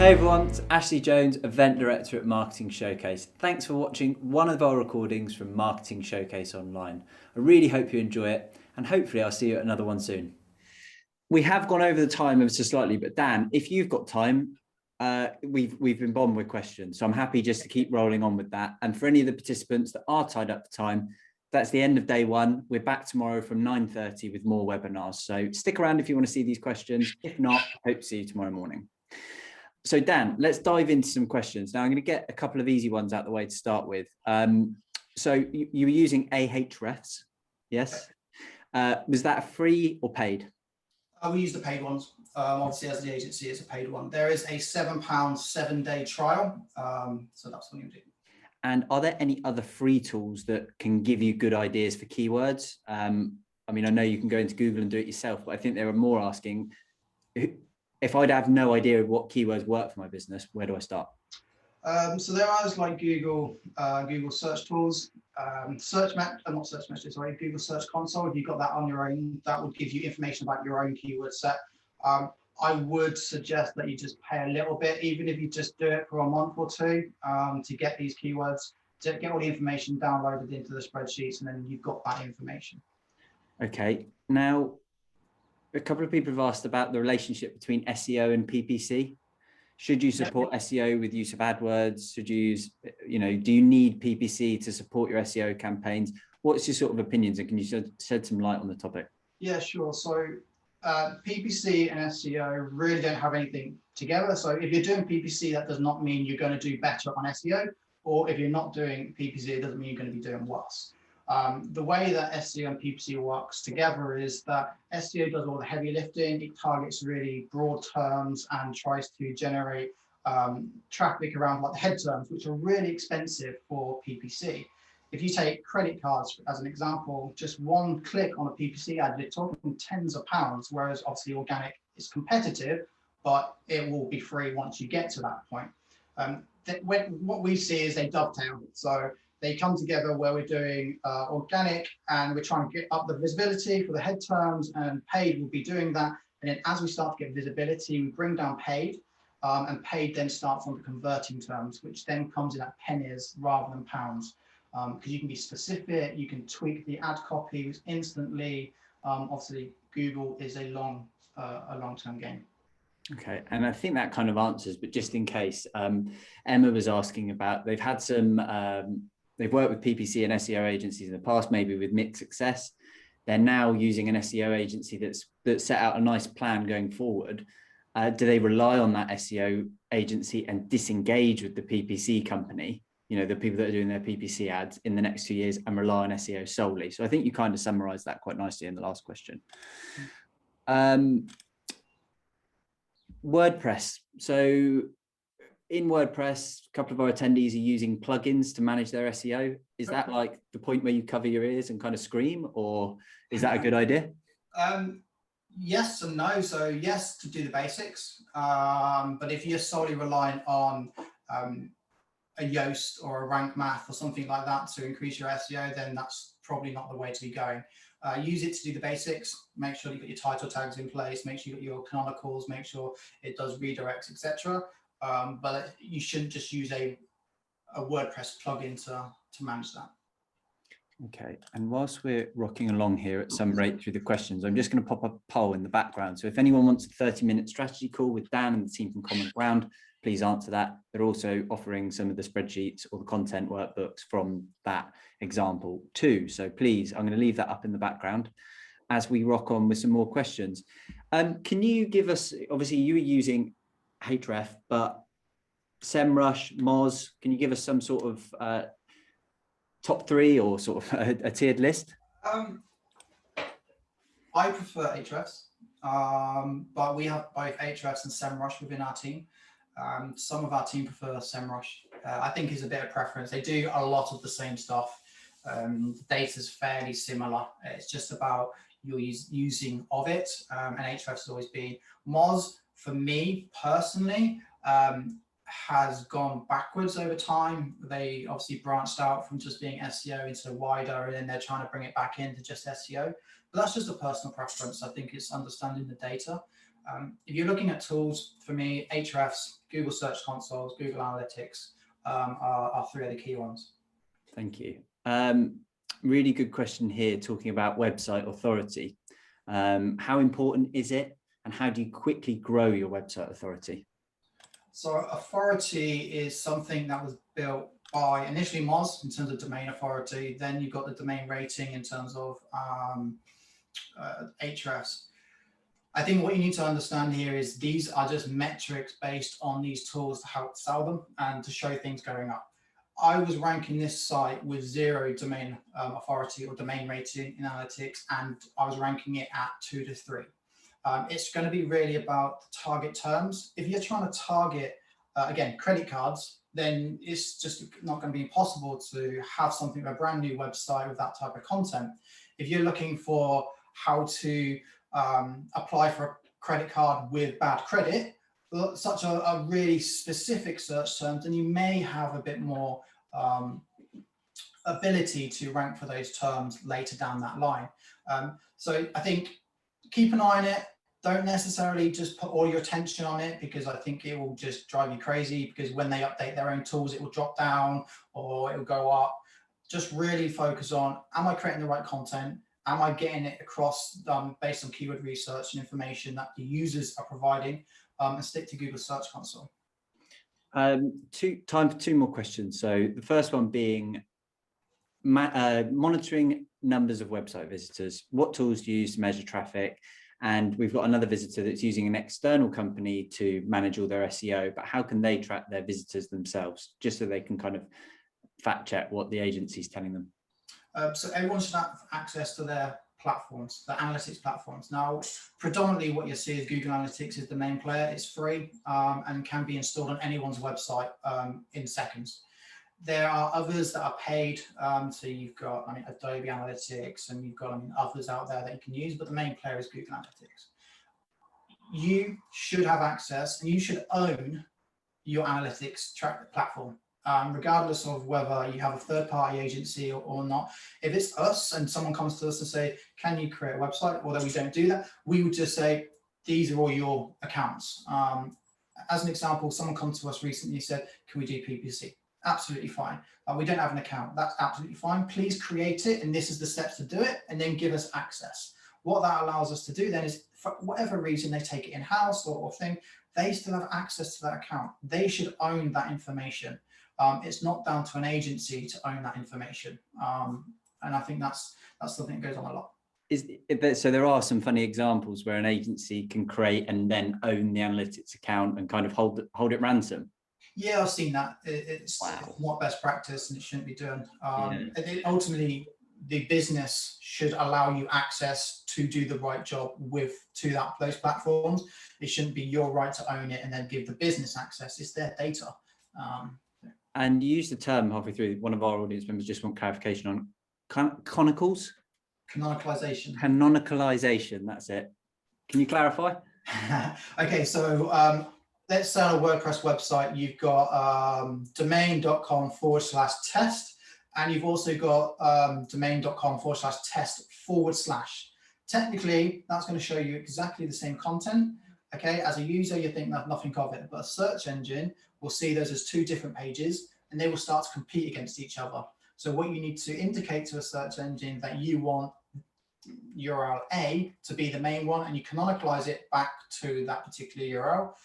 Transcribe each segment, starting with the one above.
Hey everyone, it's Ashley Jones, Event Director at Marketing Showcase. Thanks for watching one of our recordings from Marketing Showcase Online. I really hope you enjoy it, and hopefully I'll see you at another one soon. We have gone over the time ever so slightly, but Dan, if you've got time, we've been bombed with questions, so I'm happy just to keep rolling on with that. And for any of the participants that are tied up for time, that's the end of day one. We're back tomorrow from 9:30 with more webinars. So stick around if you want to see these questions. If not, hope to see you tomorrow morning. So Dan, let's dive into some questions. Now I'm going to get a couple of easy ones out the way to start with. So you were using Ahrefs, yes? Was that free or paid? We use the paid ones. Obviously, as the agency, it's a paid one. There is a £7 7-day trial. So that's what you do. And are there any other free tools that can give you good ideas for keywords? I mean, I know you can go into Google and do it yourself, but I think there are more asking, if I'd have no idea of what keywords work for my business, where do I start? So there are like Google search tools, Google Search Console. If you've got that on your own, that would give you information about your own keyword set. I would suggest that you just pay a little bit, even if you just do it for a month or two, to get these keywords, to get all the information downloaded into the spreadsheets, and then you've got that information. Okay. Now, a couple of people have asked about the relationship between SEO and PPC. Should you support SEO with use of AdWords? Should you use, do you need PPC to support your SEO campaigns? What's your sort of opinions, and can you shed some light on the topic? Yeah, sure. So PPC and SEO really don't have anything together. So if you're doing PPC, that does not mean you're going to do better on SEO, or if you're not doing PPC, it doesn't mean you're going to be doing worse. The way that SEO and PPC works together is that SEO does all the heavy lifting. It targets really broad terms and tries to generate traffic around like the head terms, which are really expensive for PPC. If you take credit cards as an example, just one click on a PPC ad, you're talking tens of pounds, whereas obviously organic is competitive, but it will be free once you get to that point. What we see is they dovetail. So they come together where we're doing organic and we're trying to get up the visibility for the head terms, and paid will be doing that. And then as we start to get visibility, we bring down paid, and paid then starts on the converting terms, which then comes in at pennies rather than pounds. Because you can be specific, you can tweak the ad copies instantly. Obviously, Google is a long-term game. Okay, and I think that kind of answers, but just in case, Emma was asking about, they've had some, they've worked with PPC and SEO agencies in the past, maybe with mixed success. They're now using an SEO agency that's set out a nice plan going forward. Do they rely on that SEO agency and disengage with the PPC company, the people that are doing their PPC ads in the next 2 years, and rely on SEO solely? So I think you kind of summarized that quite nicely in the last question. WordPress. So in WordPress, a couple of our attendees are using plugins to manage their SEO. Is that like the point where you cover your ears and kind of scream, or is that a good idea? Yes and no. So yes, to do the basics. But if you're solely reliant on a Yoast or a Rank Math or something like that to increase your SEO, then that's probably not the way to be going. Use it to do the basics. Make sure you've got your title tags in place. Make sure you've got your canonicals. Make sure it does redirects, etc. But you shouldn't just use a WordPress plugin to manage that. Okay, and whilst we're rocking along here at some rate through the questions, I'm just going to pop a poll in the background. So if anyone wants a 30-minute strategy call with Dan and the team from Common Ground, please answer that. They're also offering some of the spreadsheets or the content workbooks from that example too. So please, I'm going to leave that up in the background as we rock on with some more questions. Can you give us, obviously you were using Ahrefs, but SEMrush, Moz, can you give us some sort of top three or sort of a tiered list? I prefer Ahrefs, but we have both Ahrefs and SEMrush within our team. Some of our team prefer SEMrush. I think is a bit of preference. They do a lot of the same stuff. The data is fairly similar. It's just about your using of it, and Ahrefs has always been. Moz, for me personally, has gone backwards over time. They obviously branched out from just being SEO into wider, and then they're trying to bring it back into just SEO. But that's just a personal preference. I think it's understanding the data. If you're looking at tools, for me, Ahrefs, Google Search Consoles, Google Analytics are three of the key ones. Thank you. Really good question here, talking about website authority. How important is it, and how do you quickly grow your website authority? So authority is something that was built by initially Moz in terms of domain authority. Then you've got the domain rating in terms of Ahrefs. I think what you need to understand here is these are just metrics based on these tools to help sell them and to show things going up. I was ranking this site with 0 domain authority or domain rating in analytics, and I was ranking it at 2 to 3. It's going to be really about the target terms. If you're trying to target, again, credit cards, then it's just not going to be possible to have something, a brand new website with that type of content. If you're looking for how to apply for a credit card with bad credit, such a really specific search terms, then you may have a bit more ability to rank for those terms later down that line. So I think keep an eye on it. Don't necessarily just put all your attention on it, because I think it will just drive you crazy, because when they update their own tools, it will drop down or it will go up. Just really focus on, am I creating the right content? Am I getting it across based on keyword research and information that the users are providing, and stick to Google Search Console. Time for 2 more questions. So the first one being monitoring numbers of website visitors. What tools do you use to measure traffic? And we've got another visitor that's using an external company to manage all their SEO, but how can they track their visitors themselves, just so they can kind of fact check what the agency's telling them? So everyone should have access to their platforms, the analytics platforms. Now, predominantly what you see is Google Analytics is the main player. It's free and can be installed on anyone's website in seconds. There are others that are paid. So you've got, Adobe Analytics, and you've got, others out there that you can use, but the main player is Google Analytics. You should have access, and you should own your analytics platform. Regardless of whether you have a third-party agency or not. If it's us and someone comes to us and say, can you create a website? Although we don't do that, we would just say, these are all your accounts. As an example, someone comes to us recently and said, can we do PPC? Absolutely fine. We don't have an account. That's absolutely fine. Please create it, and this is the steps to do it, and then give us access. What that allows us to do then is, for whatever reason they take it in-house or thing, they still have access to that account. They should own that information. It's not down to an agency to own that information. And I think that's something that goes on a lot. So there are some funny examples where an agency can create and then own the analytics account and kind of hold it ransom. Yeah, I've seen that. It's not best practice, and it shouldn't be done. Ultimately, the business should allow you access to do the right job to those platforms. It shouldn't be your right to own it and then give the business access. It's their data. And you used the term halfway through. One of our audience members just want clarification on canonicals. Canonicalization. That's it. Can you clarify? Okay, so let's say on a WordPress website, you've got domain.com/test, and you've also got domain.com/test/. Technically, that's going to show you exactly the same content. Okay, as a user, you think that nothing of it, but a search engine will see those as 2 different pages, and they will start to compete against each other. So what you need to indicate to a search engine that you want URL A to be the main one, and you canonicalize it back to that particular URL.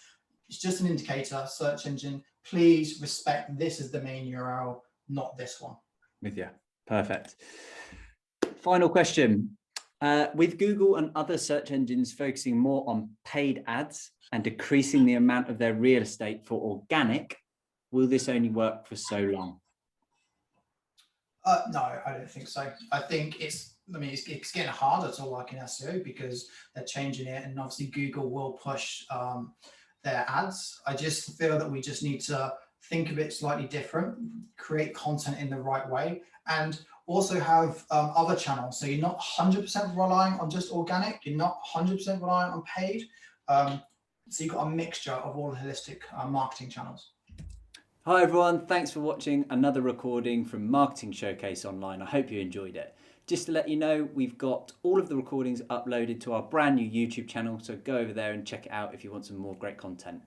It's just an indicator. Search engine, please respect this as the main URL, not this one. With you. Perfect. Final question. With Google and other search engines focusing more on paid ads and decreasing the amount of their real estate for organic, will this only work for so long? No, I don't think so. I think it's getting harder to work in SEO because they're changing it, and obviously Google will push their ads. I just feel that we just need to think of it slightly different, create content in the right way, and also have other channels. So you're not 100% relying on just organic, you're not 100% reliant on paid. So you've got a mixture of all the holistic marketing channels. Hi everyone, thanks for watching another recording from Marketing Showcase Online. I hope you enjoyed it. Just to let you know, we've got all of the recordings uploaded to our brand new YouTube channel, so go over there and check it out if you want some more great content.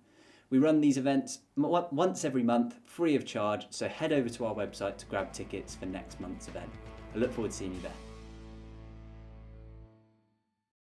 We run these events once every month, free of charge, so head over to our website to grab tickets for next month's event. I look forward to seeing you there.